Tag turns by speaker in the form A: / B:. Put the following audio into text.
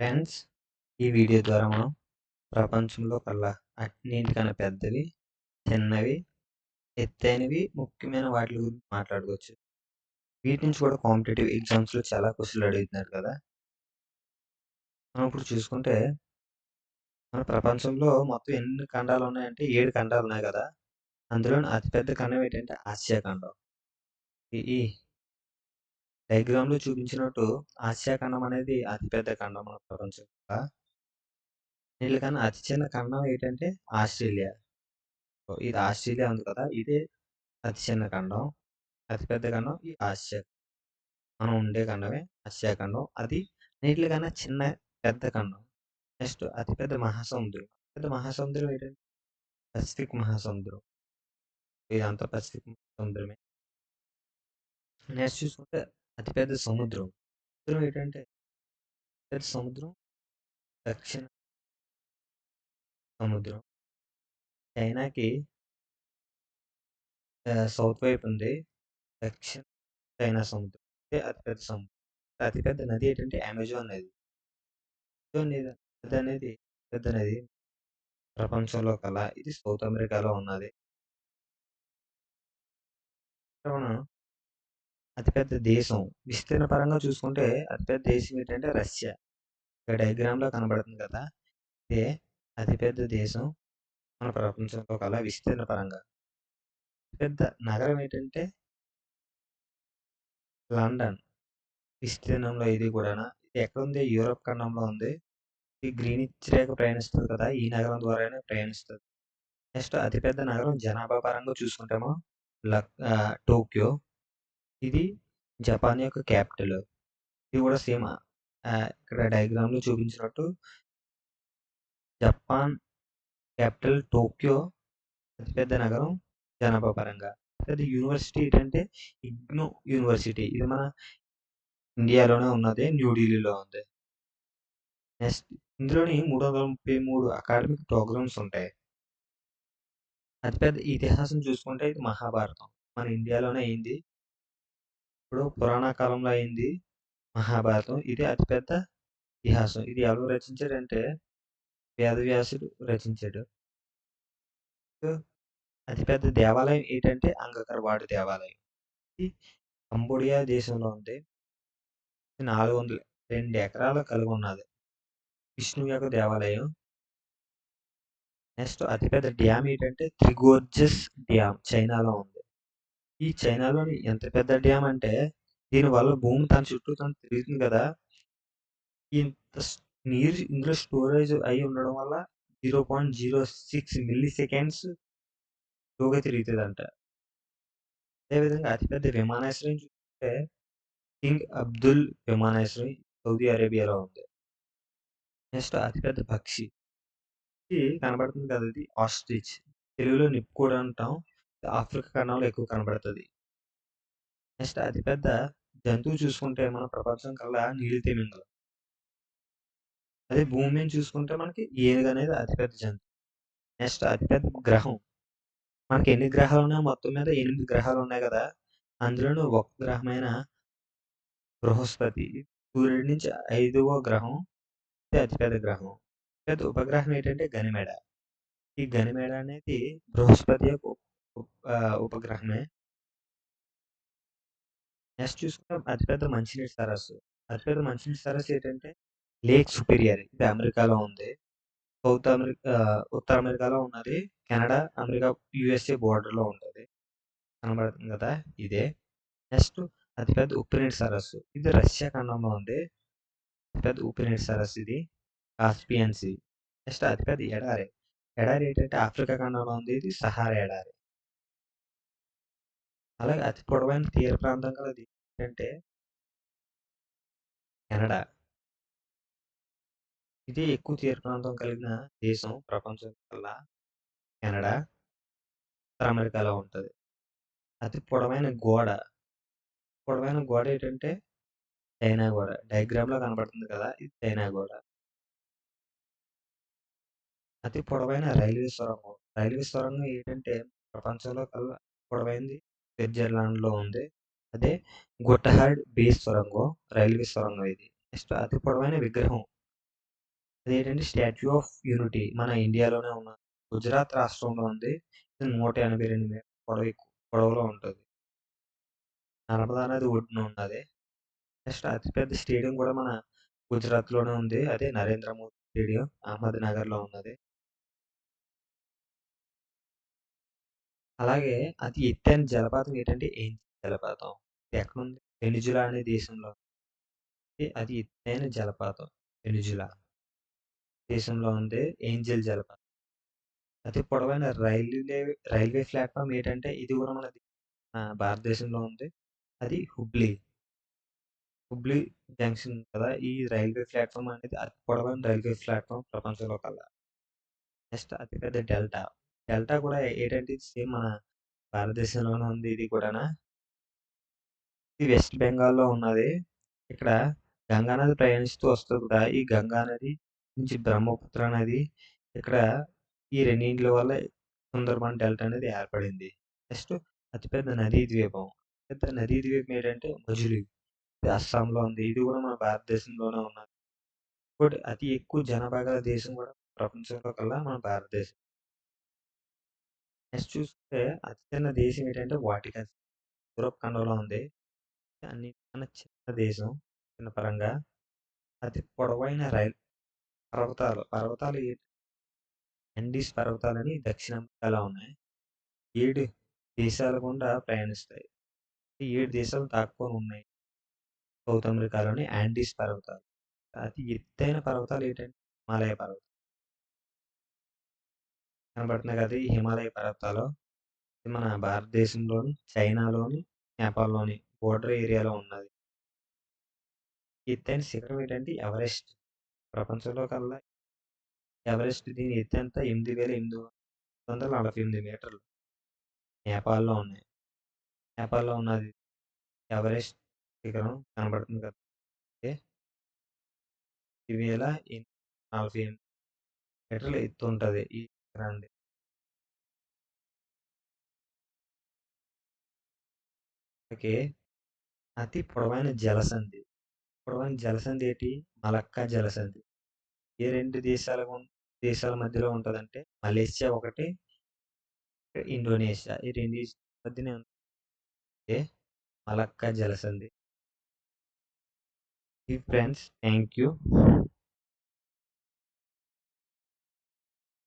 A: Friends, ఈ video ద్వారా మనం ప్రపంచంలో కల్లా అన్నింటికన్నా పెద్దవి, చిన్నవి, ఎత్తైనవి, ముఖ్యమైన వాటి గురించి మాట్లాడుకోవచ్చు. వీటి నుంచి కూడా కాంపిటేటివ్ ఎగ్జామ్స్‌లో చాలా క్వెషన్‌లు అడుగుతున్నారు కదా! మనం ఇప్పుడు చూసుకుంటే మన ప్రపంచంలో మొత్తం ఎన్ని ఖండాలు ఉన్నాయంటే 7 ఖండాలు ఉన్నాయి కదా! అందులోని అతిపెద్ద ఖండం ఏంటంటే ఆసియా ఖండం. ఈ డయాగ్రామ్‌లో చూపించినట్టు ఆసియా ఖండం అనేది అతిపెద్ద ఖండం మన ప్రపంచంలో. వీటికన్నా అతి చిన్న ఖండం ఏంటంటే ఆస్ట్రేలియా. ఇది ఆస్ట్రేలియా ఉంది కదా! ఇదే అతి చిన్న ఖండం. అతిపెద్ద ఖండం ఈ ఆసియా. మనం ఉండే ఖండమే ఆసియా ఖండం. అది అన్నిట్లికన్నా పెద్ద ఖండం. నెక్స్ట్ అతిపెద్ద మహాసముద్రం. పెద్ద మహాసముద్రం ఏంటంటే పసిఫిక్ మహాసముద్రం. ఇదంతా పసిఫిక్ సముద్రమే. నెక్స్ట్ చూసుకుంటే అతిపెద్ద సముద్రం. సముద్రం ఏంటంటే పెద్ద సముద్రం దక్షిణ సముద్రం. చైనాకి సౌత్ వైపు ఉంది. దక్షిణ చైనా సముద్రం. ఇదే అతిపెద్ద సముద్రం. అతిపెద్ద నది ఏంటంటే అమెజాన్ నది. అమెజాన్ నది అనేది పెద్ద నది. ప్రపంచంలో కల్లా ఇది సౌత్ అమెరికాలో ఉన్నది. మనం అతిపెద్ద దేశం విస్తీర్ణ పరంగా చూసుకుంటే అతిపెద్ద దేశం ఏంటంటే రష్యా. ఇక్కడ డయాగ్రామ్‌లో కనబడుతుంది కదా! ఇదే అతిపెద్ద దేశం మన ప్రపంచంలో కల్లా విస్తీర్ణ పరంగా. పెద్ద నగరం ఏంటంటే లండన్. విస్తీర్ణంలో ఇది కూడాను. ఇది ఎక్కడుంది? యూరప్ ఖండంలో ఉంది. ఈ గ్రీనిచ్ రేఖ ప్రయాణిస్తది కదా! ఈ నగరం ద్వారానే ప్రయాణిస్తది. నెక్స్ట్ అతిపెద్ద నగరం జనాభా పరంగా చూసుకుంటేమో టోక్యో. ఇది జపాన్ యొక్క క్యాపిటల్. ఇది కూడా సేమ్ ఇక్కడ డయాగ్రామ్‌లో చూపించినట్టు జపాన్ క్యాపిటల్ టోక్యో అతిపెద్ద నగరం జనాభా పరంగా. పెద్ద యూనివర్సిటీ ఏంటంటే ఇగ్నో యూనివర్సిటీ. ఇది మన ఇండియాలోనే ఉన్నది. న్యూఢిల్లీలో ఉంది. నెక్స్ట్ ఇందులోని 333 అకాడమిక్ ప్రోగ్రామ్స్ ఉంటాయి. అతిపెద్ద ఇతిహాసం చూసుకుంటే ఇది మహాభారతం. మన ఇండియాలోనే అయింది. ఇప్పుడు పురాణ కాలంలో అయింది మహాభారతం. ఇది అతిపెద్ద ఇతిహాసం. ఇది ఎవరు రచించారంటే వేదవ్యాసుడు రచించాడు. సో, అతిపెద్ద దేవాలయం ఏంటంటే అంగకరవాడు దేవాలయం. ఇది కంబోడియా దేశంలో ఉంది. 402 ఎకరాలు కలిగి ఉన్నది. విష్ణువు యొక్క దేవాలయం. నెక్స్ట్ అతిపెద్ద డ్యామ్ ఏంటంటే త్రిగోర్జెస్ డ్యామ్ చైనాలో ఉంది. ఈ చైనాలోని ఎంత పెద్ద డ్యామ్ అంటే దీనివల్ల భూమి తన చుట్టూ తను తిరుగుతుంది కదా! ఇంత నీరు ఇందులో స్టోరేజ్ అయ్యి ఉండడం వల్ల 0.06 మిల్లీ సెకండ్స్ స్లోగా తిరుగుతదంట. అదేవిధంగా అతిపెద్ద విమానాశ్రయం చూసుకుంటే కింగ్ అబ్దుల్ విమానాశ్రయం సౌదీ అరేబియాలో ఉంది. నెక్స్ట్ అతిపెద్ద పక్షి. ఇది కనబడుతుంది కదా! ఇది ఆస్ట్రిచ్. తెలుగులో నిప్పుకోడి అంటాం. ఆఫ్రికా ఖండంలో ఎక్కువ కనబడతది. నెక్స్ట్ అతిపెద్ద జంతువు చూసుకుంటే మన ప్రపంచం కల్లా నీలితిమింగలం. అదే భూమి మీద చూసుకుంటే మనకి ఏనుగు అనేది అతిపెద్ద జంతువు. నెక్స్ట్ అతిపెద్ద గ్రహం. మనకి ఎన్ని గ్రహాలు ఉన్నాయి? మొత్తం మీద 8 గ్రహాలు ఉన్నాయి కదా! అందులోను ఒక గ్రహమైన బృహస్పతి. సూర్యుడి నుంచి 5వ గ్రహం. ఇది అతిపెద్ద గ్రహం. పెద్ద ఉపగ్రహం ఏంటంటే గనిమెడ. ఈ గనిమెడ అనేది బృహస్పతి యొక్క ఉపగ్రహమే. నెక్స్ట్ చూసుకుంటే అతిపెద్ద మంచినీటి సరస్సు. అతిపెద్ద మంచినీటి సరస్సు ఏంటంటే లేక్ సుపీరియర్. ఇది అమెరికాలో ఉంది. ఉత్తర అమెరికాలో ఉన్నది. కెనడా, అమెరికా, యూఎస్ఏ బోర్డర్‌లో ఉంటది. కనబడుతుంది కదా! ఇదే. నెక్స్ట్ అతిపెద్ద ఉప్పునీటి సరస్సు. ఇది రష్యా ఖండంలో ఉంది. అతిపెద్ద ఉప్పునీటి సరస్సు ఇది. Caspian sea. నెక్స్ట్ అతిపెద్ద ఎడారి. ఎడారి ఏంటంటే ఆఫ్రికా ఖండంలో ఉంది. ఇది సహారా ఎడారి. అలాగే అతి పొడవైన తీర ప్రాంతం కలది ఏంటంటే కెనడా. ఇది ఎక్కువ తీర ప్రాంతం కలిగిన దేశం ప్రపంచం కల్లా కెనడా. ఉత్తర అమెరికాలో ఉంటది. అతి పొడవైన గోడ. పొడవైన గోడ ఏంటంటే చైనా గోడ. డయాగ్రామ్‌లో కనబడుతుంది కదా! ఇది చైనా గోడ. అతి పొడవైన రైల్వే సొరంగం. రైల్వే సొరంగం ఏంటంటే ప్రపంచంలో కల్లా పొడవైంది స్విట్జర్లాండ్‌లో ఉంది. అదే గొట్టహార్డ్ బేస్ సొరంగం రైల్వే సొరంగం ఇది. నెక్స్ట్ అతి పొడవైన విగ్రహం. అదేంటంటే స్టాచ్యూ ఆఫ్ యూనిటీ మన ఇండియాలోనే ఉన్నది. గుజరాత్ రాష్ట్రంలో ఉంది. ఇది 182 మీటర్ల పొడవులో ఉంటది. నర్మదా నది ఒడ్డున ఉన్నది. నెక్స్ట్ అతిపెద్ద స్టేడియం కూడా మన గుజరాత్‌లోనే ఉంది. అదే నరేంద్ర మోదీ స్టేడియం అహ్మద్‌నగర్‌లో ఉన్నది. అలాగే అతి ఎత్తైన జలపాతం ఏంటంటే ఏంజిల్ జలపాతం. ఇది ఎక్కడుంది? వెనిజులా అనే దేశంలో. అతి ఎత్తైన జలపాతం వెనిజులా దేశంలో ఉంది ఏంజిల్ జలపాతం. అతి పొడవైన రైల్వే ప్లాట్‌ఫార్మ్ ఏంటంటే ఇది కూడా మన భారతదేశంలో ఉంది. అది హుబ్లీ. హుబ్లీ జంక్షన్ కదా! ఈ రైల్వే ప్లాట్‌ఫార్మ్ అనేది అతి పొడవైన రైల్వే ప్లాట్‌ఫార్మ్ ప్రపంచంలో కల్లా. నెక్స్ట్ అతిపెద్ద డెల్టా. డెల్టా కూడా ఏంటంటే సేమ్ మన భారతదేశంలోనే ఉంది ఇది కూడానా. ఇది వెస్ట్ బెంగాల్‌లో ఉన్నది. ఇక్కడ గంగా నది ప్రయాణిస్తూ వస్తది కూడా. ఈ గంగా నది నుంచి బ్రహ్మపుత్ర నది ఇక్కడ ఈ రెండిట్ల వల్ల సుందర్బన్ డెల్టా అనేది ఏర్పడింది. నెక్స్ట్ అతిపెద్ద నదీ ద్వీపం. పెద్ద నదీ ద్వీపం ఏంటంటే మజులీ. ఇది అస్సాంలో ఉంది. ఇది కూడా మన భారతదేశంలోనే ఉన్నది. ఇంకోటి అతి ఎక్కువ జనాభా గల దేశం కూడా ప్రపంచంలో కల్లా మన భారతదేశం. నెక్స్ట్ చూస్తే అతి చిన్న దేశం ఏంటంటే వాటికన్. యూరోప్ ఖండంలో ఉంది. అన్నిటికన్నా చిన్న దేశం చిన్న పరంగా. అతి పొడవైన పర్వతాలు యాండీస్ పర్వతాలని దక్షిణ అమెరికాలో ఉన్నాయి. 7 దేశాల గుండా ప్రయాణిస్తాయి. ఈ 7 దేశాలు దాక్కొని ఉన్నాయి. సౌత్ అమెరికాలోని యాండీస్ పర్వతాలు. అతి ఎత్తైన పర్వతాలు ఏంటంటే హిమాలయ పర్వతాలు. కనబడుతున్నాయి కదా! ఈ హిమాలయ పర్వతాలు. ఇది మన భారతదేశంలోని, చైనాలోని, నేపాల్‌లోని బోర్డర్ ఏరియాలో ఉన్నది. ఎత్తైన శిఖరం ఏంటంటే ఎవరెస్ట్. ప్రపంచంలో కల్లా ఎవరెస్ట్ దీని ఎత్తెంత 8848 మీటర్లు. నేపాల్‌లో ఉన్నాయి. నేపాల్‌లో ఉన్నది ఎవరెస్ట్ శిఖరం కనబడుతుంది కదా! ఓకే. 8848 మీటర్ల ఎత్తు ఉంటది ఈ శిఖరానికి. ఓకే. అతి పొడవైన జలసంధి. పొడవైన జలసంధి ఏంటి? మలక్కా జలసంధి. ఏ 2 దేశాల మధ్యలో ఉంటదంటే మలేషియా ఒకటి, ఇండోనేషియా. ఈ రెండిటి మధ్యనే ఉంటే మలక్కా జలసంధి. Friends thank you.